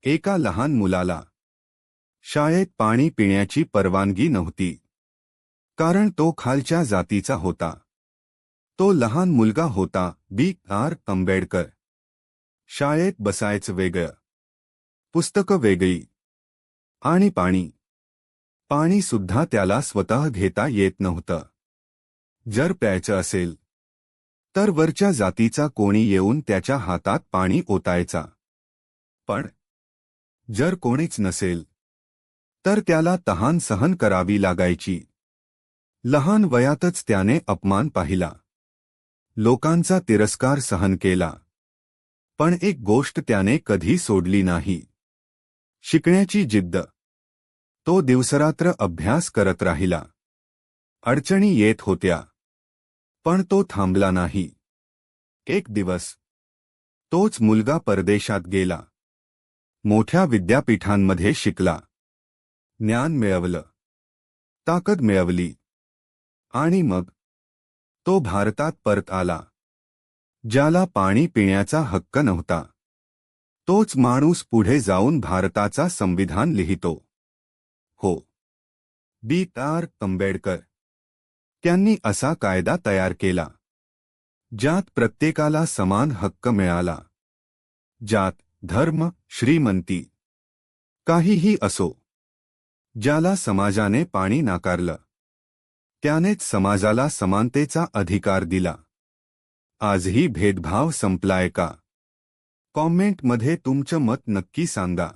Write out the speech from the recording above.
एका लहान मुलाला शाळेत पाणी पिण्याची परवानगी नव्हती, कारण तो खालच्या जातीचा होता. तो लहान मुलगा होता. B.R. आंबेडकर. शाळेत बसायचं वेगळं, पुस्तकं वेगळी, आणि पाणी सुद्धा त्याला स्वतः घेता येत नव्हतं. जर प्यायचं असेल तर वरच्या जातीचा कोणी येऊन त्याच्या हातात पाणी ओतायचा. पण जर कोणीच नसेल तर त्याला तहान सहन करावी लागायची. लहान वयातच त्याने अपमान पाहिला, लोकांचा तिरस्कार सहन केला. पण एक गोष्ट त्याने कधी सोडली नाही, शिकण्याची जिद्द. तो दिवसरात्र अभ्यास करत राहिला. अडचणी येत होत्या, पण तो थांबला नाही. एक दिवस तोच मुलगा परदेशात गेला. मोठ्या विद्यापीठांमध्ये शिकला, ज्ञान मिळवलं, ताकद मिळवली, आणि मग तो भारतात परत आला. ज्याला पाणी पिण्याचा हक्क नव्हता, तोच माणूस पुढे जाऊन भारताचा संविधान लिहितो. हो, B.R. आंबेडकर. त्यांनी असा कायदा तयार केला ज्यात प्रत्येकाला समान हक्क मिळाला. जात, धर्म, श्रीमंती काहीही असो. ज्याला समाजाने पाणी नाकारलं, त्यानेच समाजाला समानतेचा अधिकार दिला. आजही भेदभाव संपलाय का? कॉमेंटमध्ये तुमचं मत नक्की सांगा.